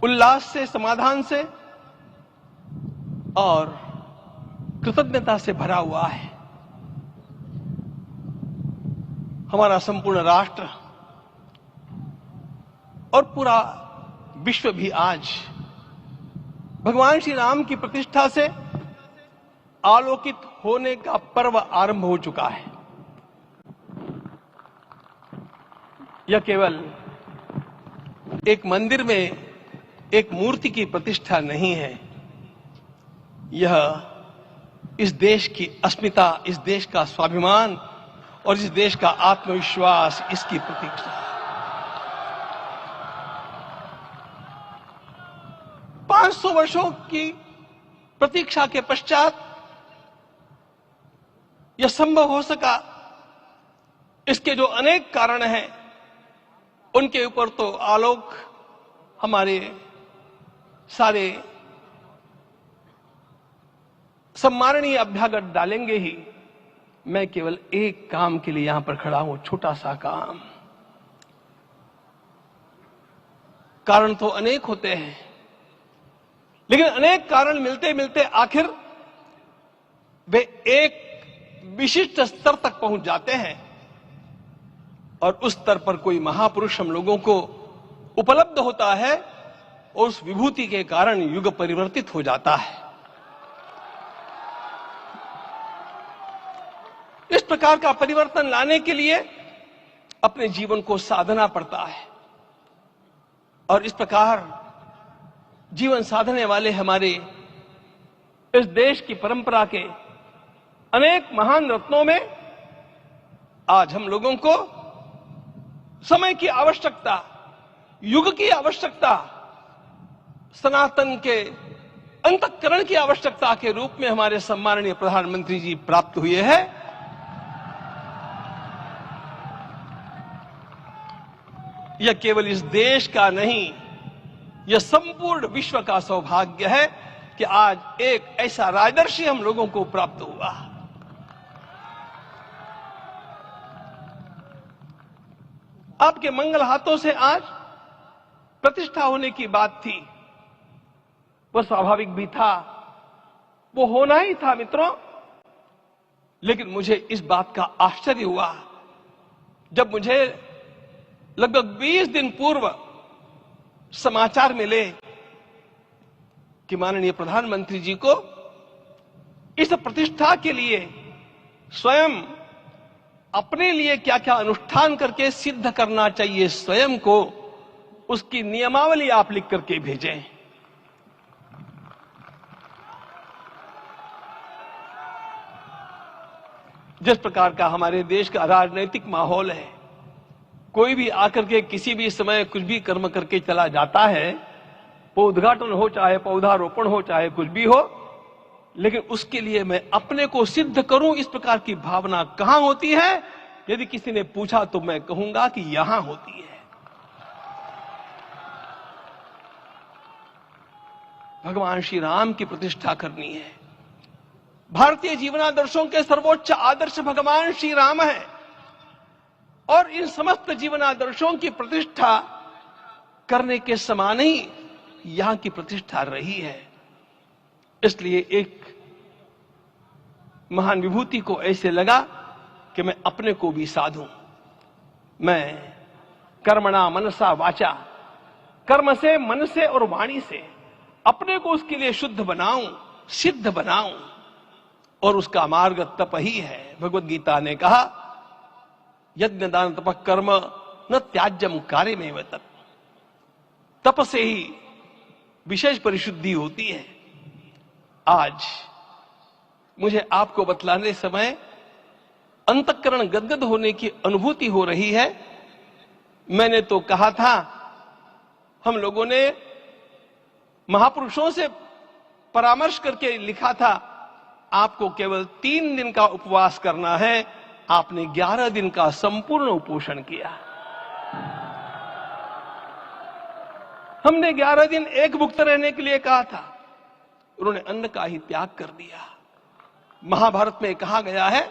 उल्लास से, समाधान से और कृतज्ञता से भरा हुआ है। हमारा संपूर्ण राष्ट्र और पूरा विश्व भी आज भगवान श्री राम की प्रतिष्ठा से आलोकित होने का पर्व आरंभ हो चुका है। यह केवल एक मंदिर में एक मूर्ति की प्रतिष्ठा नहीं है, यह इस देश की अस्मिता, इस देश का स्वाभिमान और इस देश का आत्मविश्वास, इसकी प्रतीक्षा है। 500 वर्षों की प्रतीक्षा के पश्चात यह संभव हो सका। इसके जो अनेक कारण हैं, उनके ऊपर तो आलोक हमारे सारे सम्माननीय अभ्यागत डालेंगे ही। मैं केवल एक काम के लिए यहां पर खड़ा हूं, छोटा सा काम। कारण तो अनेक होते हैं, लेकिन अनेक कारण मिलते मिलते आखिर वे एक विशिष्ट स्तर तक पहुंच जाते हैं और उस स्तर पर कोई महापुरुष हम लोगों को उपलब्ध होता है और उस विभूति के कारण युग परिवर्तित हो जाता है। इस प्रकार का परिवर्तन लाने के लिए अपने जीवन को साधना पड़ता है और इस प्रकार जीवन साधने वाले हमारे इस देश की परंपरा के अनेक महान रत्नों में आज हम लोगों को समय की आवश्यकता, युग की आवश्यकता, सनातन के अंतःकरण की आवश्यकता के रूप में हमारे सम्माननीय प्रधानमंत्री जी प्राप्त हुए हैं। यह केवल इस देश का नहीं, यह संपूर्ण विश्व का सौभाग्य है कि आज एक ऐसा राजदर्शी हम लोगों को प्राप्त हुआ। आपके मंगल हाथों से आज प्रतिष्ठा होने की बात थी, वह स्वाभाविक भी था, वो होना ही था मित्रों। लेकिन मुझे इस बात का आश्चर्य हुआ जब मुझे लगभग 20 दिन पूर्व समाचार मिले कि माननीय प्रधानमंत्री जी को इस प्रतिष्ठा के लिए स्वयं अपने लिए क्या क्या अनुष्ठान करके सिद्ध करना चाहिए, स्वयं को उसकी नियमावली आप लिख करके भेजें। जिस प्रकार का हमारे देश का राजनीतिक माहौल है, कोई भी आकर के किसी भी समय कुछ भी कर्म करके चला जाता है, वो उद्घाटन हो चाहे पौधारोपण हो चाहे कुछ भी हो, लेकिन उसके लिए मैं अपने को सिद्ध करूं, इस प्रकार की भावना कहां होती है? यदि किसी ने पूछा तो मैं कहूंगा कि यहां होती है। भगवान श्री राम की प्रतिष्ठा करनी है। भारतीय जीवनादर्शों के सर्वोच्च आदर्श भगवान श्री राम है और इन समस्त जीवनादर्शों की प्रतिष्ठा करने के समान ही यहां की प्रतिष्ठा रही है। इसलिए एक महान विभूति को ऐसे लगा कि मैं अपने को भी साधूं। मैं कर्मणा मनसा वाचा, कर्म से, मन से और वाणी से अपने को उसके लिए शुद्ध बनाऊं, सिद्ध बनाऊं, और उसका मार्ग तप ही है। भगवद गीता ने कहा, यज्ञ दान तप कर्म न त्याज्यम कार्य में तप। तप से ही विशेष परिशुद्धि होती है। आज मुझे आपको बतलाने समय अंतःकरण गदगद होने की अनुभूति हो रही है। मैंने तो कहा था, हम लोगों ने महापुरुषों से परामर्श करके लिखा था, आपको केवल 3 दिन का उपवास करना है। आपने 11 दिन का संपूर्ण उपोषण किया। हमने 11 दिन एक भुक्त रहने के लिए कहा था, उन्होंने अन्न का ही त्याग कर दिया। महाभारत में कहा गया है,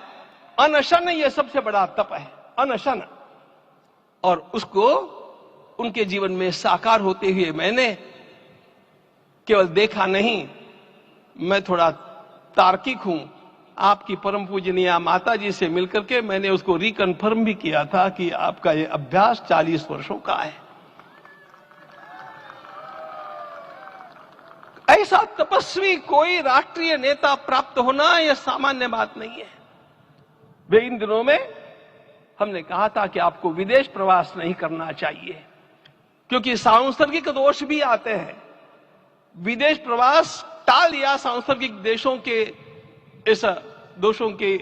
अनशन यह सबसे बड़ा तप है, अनशन। और उसको उनके जीवन में साकार होते हुए मैंने केवल देखा नहीं, मैं थोड़ा तार्किक हूं। आपकी परम पूजनीय माता जी से मिलकर के मैंने उसको रिकन्फर्म भी किया था कि आपका ये अभ्यास 40 वर्षों का है। ऐसा तपस्वी कोई राष्ट्रीय नेता प्राप्त होना यह सामान्य बात नहीं है। वे इन दिनों में हमने कहा था कि आपको विदेश प्रवास नहीं करना चाहिए, क्योंकि सांसर्गिक दोष भी आते हैं। विदेश प्रवास टाल दिया सांसर्गिक देशों के इस दोषों के